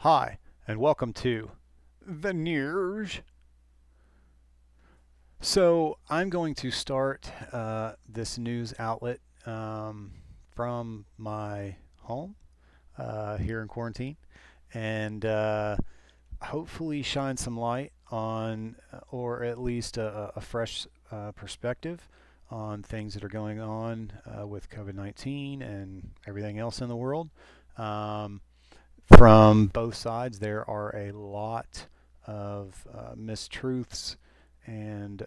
Hi, and welcome to the Newsza. So, I'm going to start this news outlet from my home here in quarantine and hopefully shine some light on, or at least a fresh perspective on things that are going on with COVID-19 and everything else in the world. Um, from both sides, there are a lot of mistruths and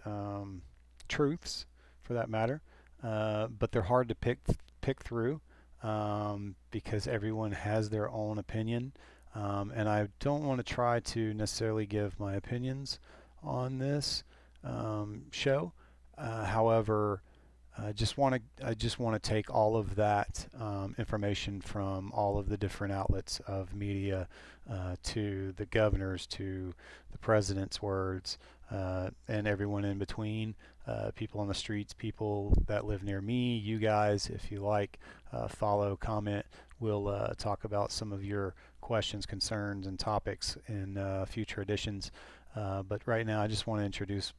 truths, for that matter, but they're hard to pick through because everyone has their own opinion, and I don't want to try to necessarily give my opinions on this show. However, I just want to take all of that information from all of the different outlets of media, to the governors, to the president's words, and everyone in between, people on the streets, people that live near me, you guys, if you like, follow, comment. We'll talk about some of your questions, concerns, and topics in future editions. But right now, I just want to introduce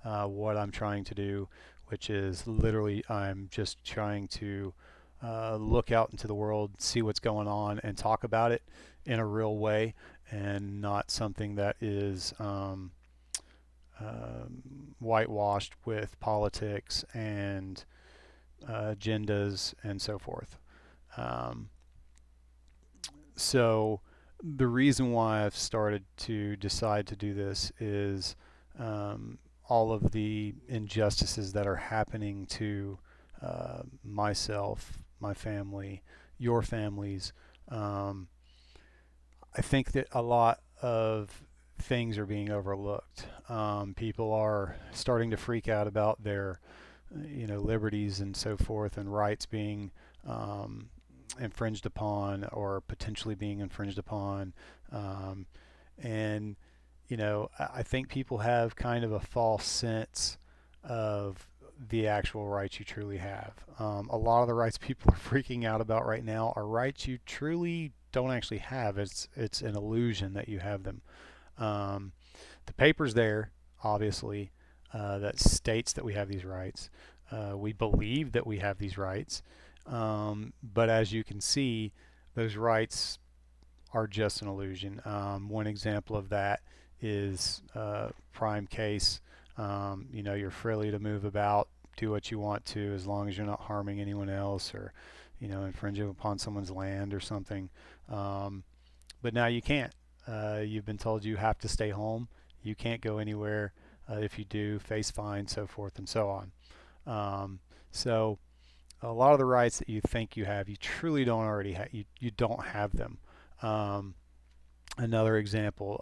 what I'm trying to do, which is literally I'm just trying to look out into the world, see what's going on, and talk about it in a real way, and not something that is whitewashed with politics and agendas and so forth. Um, so the reason why I've started to decide to do this is all of the injustices that are happening to myself, my family, your families. Um, I think that a lot of things are being overlooked. People are starting to freak out about their, liberties and so forth, and rights being infringed upon or potentially being infringed upon. Um, and I think people have kind of a false sense of the actual rights you truly have. A lot of the rights people are freaking out about right now are rights you truly don't actually have. It's an illusion that you have them. Um, the paper's there, obviously, that states that we have these rights. We believe that we have these rights, but as you can see, those rights are just an illusion. One example of that is prime case. You're freely to move about, do what you want to, as long as you're not harming anyone else or, infringing upon someone's land or something. But now you can't. You've been told you have to stay home. You can't go anywhere. If you do, face fine, so forth and so on. So a lot of the rights that you think you have, you truly don't already have. You don't have them. Um, Another example,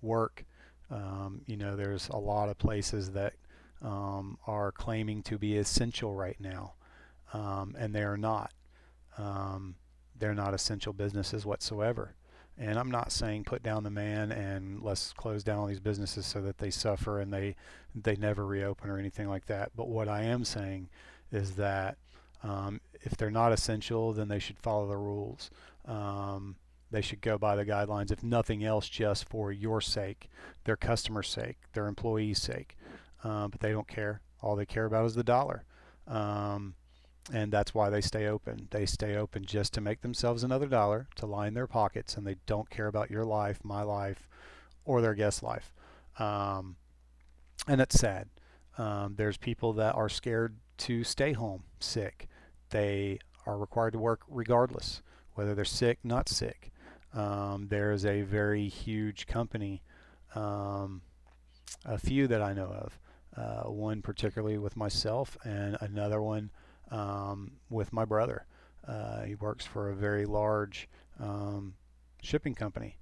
work. There's a lot of places that are claiming to be essential right now, and they are not. Um, they're not essential businesses whatsoever. And I'm not saying put down the man and let's close down all these businesses so that they suffer and they never reopen or anything like that. But what I am saying is that if they're not essential, then they should follow the rules. They should go by the guidelines, if nothing else, just for your sake, their customers' sake, their employees' sake. But they don't care. All they care about is the dollar. Um, and that's why they stay open. They stay open just to make themselves another dollar, to line their pockets, and they don't care about your life, my life, or their guest's life. Um, and it's sad. There's people that are scared to stay home sick. They are required to work regardless, whether they're sick, not sick. There's a very huge company, um, a few that I know of. One particularly with myself, and another one with my brother. He works for a very large shipping company.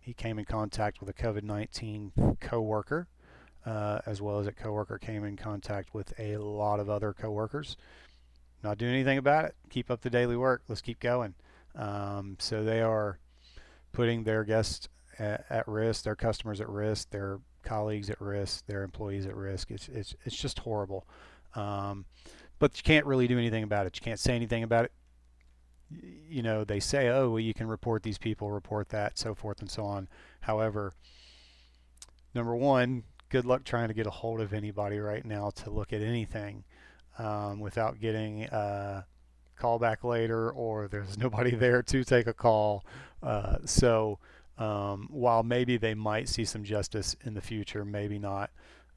He came in contact with a COVID-19 coworker, as well as a coworker came in contact with a lot of other coworkers. Not doing anything about it. Keep up the daily work. Let's keep going. So they are putting their guests at risk, their customers at risk, their colleagues at risk, their employees at risk. It's just horrible. But you can't really do anything about it. You can't say anything about it. they say, oh, well, you can report these people, report that, so forth and so on. However, number one, good luck trying to get a hold of anybody right now to look at anything without getting a call back later, or there's nobody there to take a call. While maybe they might see some justice in the future, maybe not.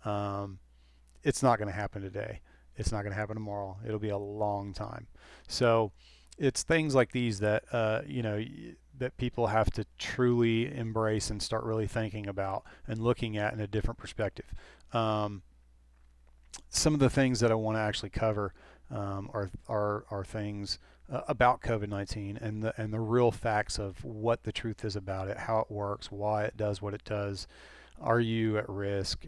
Um, it's not going to happen today. It's not going to happen tomorrow. It'll be a long time. So it's things like these that that people have to truly embrace and start really thinking about and looking at in a different perspective. Um, some of the things that I want to actually cover are things about COVID-19 and the real facts of what the truth is about it, how it works, why it does what it does. Are you at risk?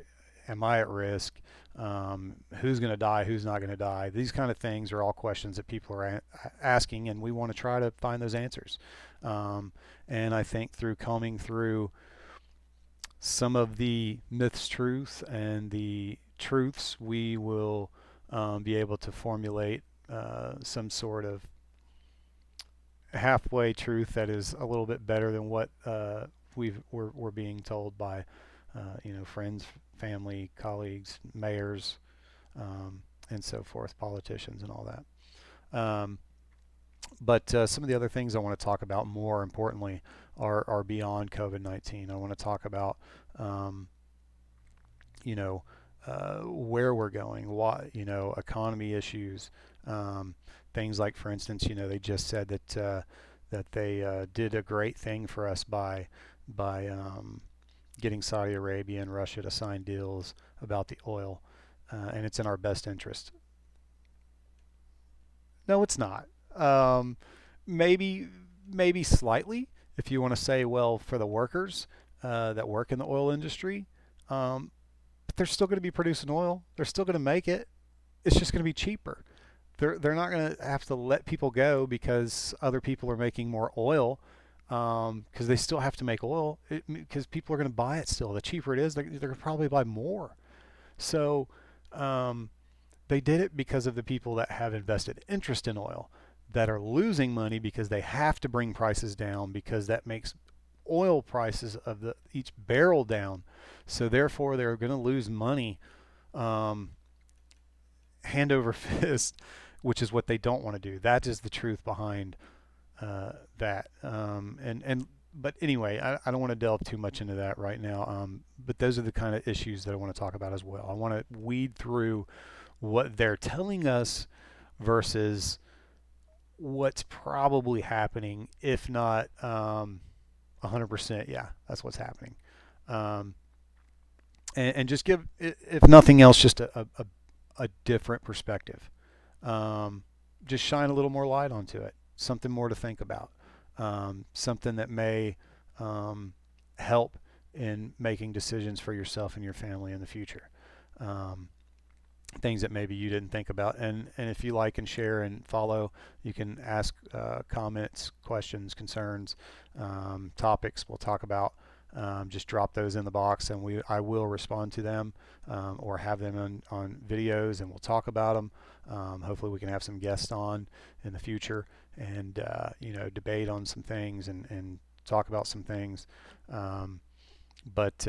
Am I at risk? Who's going to die? Who's not going to die? These kind of things are all questions that people are asking, and we want to try to find those answers. And I think through combing through some of the myths, truth, and the truths, we will be able to formulate some sort of halfway truth that is a little bit better than what we're being told by friends, family, colleagues, mayors, and so forth, politicians, and all that. But some of the other things I want to talk about more importantly are beyond COVID-19. I want to talk about you know, where we're going, why, economy issues, things like, for instance, they just said that they did a great thing for us by getting Saudi Arabia and Russia to sign deals about the oil, and it's in our best interest. No, it's not. Um, maybe maybe slightly, if you want to say, well, for the workers that work in the oil industry, um, but they're still going to be producing oil. They're still going to make it. It's just going to be cheaper. They're not going to have to let people go because other people are making more oil, because they still have to make oil because people are going to buy it still. The cheaper it is, they're going to probably buy more. So um, they did it because of the people that have invested interest in oil that are losing money because they have to bring prices down because that makes oil prices of each barrel down. So therefore they're going to lose money um, hand over fist, which is what they don't want to do. That is the truth behind that. And but anyway, I don't want to delve too much into that right now. But those are the kind of issues that I want to talk about as well. I want to weed through what they're telling us versus what's probably happening, if not 100%. Yeah, that's what's happening. Um, and just give, if nothing else, just a different perspective. Just shine a little more light onto it, something more to think about, something that may help in making decisions for yourself and your family in the future. Um, Things that maybe you didn't think about. And if you like and share and follow, you can ask comments, questions, concerns, topics we'll talk about. Just drop those in the box, and I will respond to them, or have them on videos, and we'll talk about them. Hopefully we can have some guests on in the future, and debate on some things, and talk about some things. But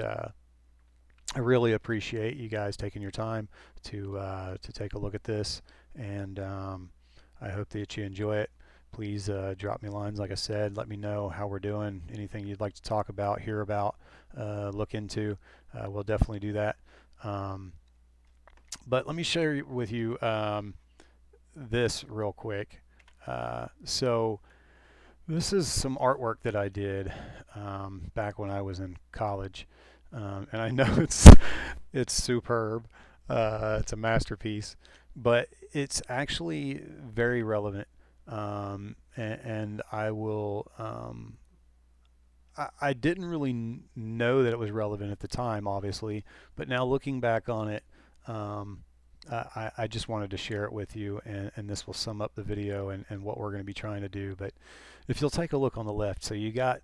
I really appreciate you guys taking your time to take a look at this, and I hope that you enjoy it. Please drop me lines, like I said. Let me know how we're doing. Anything you'd like to talk about, hear about, look into. We'll definitely do that. Um, but let me share with you this real quick. So this is some artwork that I did back when I was in college, and I know it's superb. It's a masterpiece, but it's actually very relevant, and I will. I didn't really know that it was relevant at the time, obviously, but now looking back on it, um, I just wanted to share it with you, and this will sum up the video and what we're going to be trying to do. But if you'll take a look on the left, so you got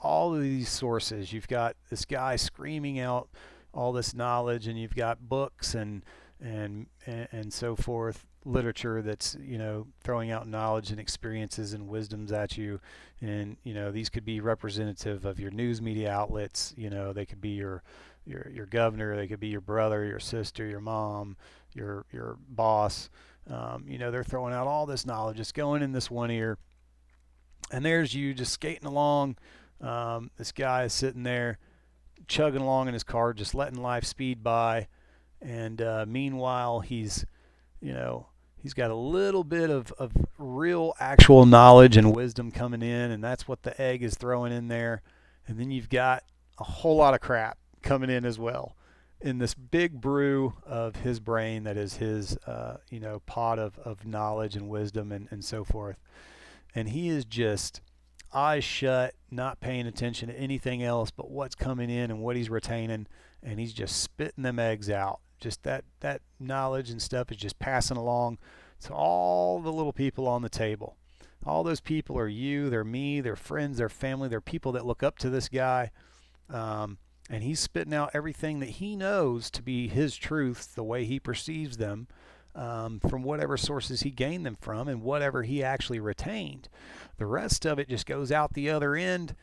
all of these sources. You've got this guy screaming out all this knowledge, and you've got books and so forth, literature that's, throwing out knowledge and experiences and wisdoms at you. And these could be representative of your news media outlets. They could be your governor, they could be your brother, your sister, your mom, your boss. They're throwing out all this knowledge. It's going in this one ear, and there's you just skating along. This guy is sitting there chugging along in his car, just letting life speed by. And meanwhile, you know, he's got a little bit of real actual knowledge and wisdom coming in, and that's what the egg is throwing in there. And then you've got a whole lot of crap coming in as well in this big brew of his brain that is his, pot of knowledge and wisdom and so forth. And he is just eyes shut, not paying attention to anything else but what's coming in and what he's retaining, and he's just spitting them eggs out. Just that knowledge and stuff is just passing along to all the little people on the table. All those people are you, they're me, they're friends, they're family, they're people that look up to this guy. And he's spitting out everything that he knows to be his truth, the way he perceives them, from whatever sources he gained them from and whatever he actually retained. The rest of it just goes out the other end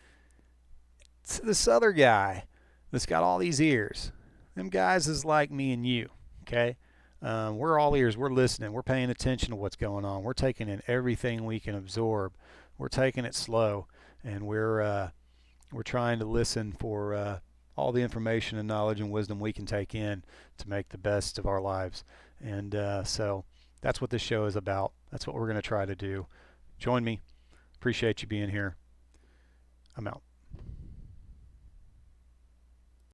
to this other guy that's got all these ears. Them guys is like me and you, okay? We're all ears. We're listening. We're paying attention to what's going on. We're taking in everything we can absorb. We're taking it slow, and we're trying to listen for all the information and knowledge and wisdom we can take in to make the best of our lives. And so that's what this show is about. That's what we're going to try to do. Join me. Appreciate you being here. I'm out.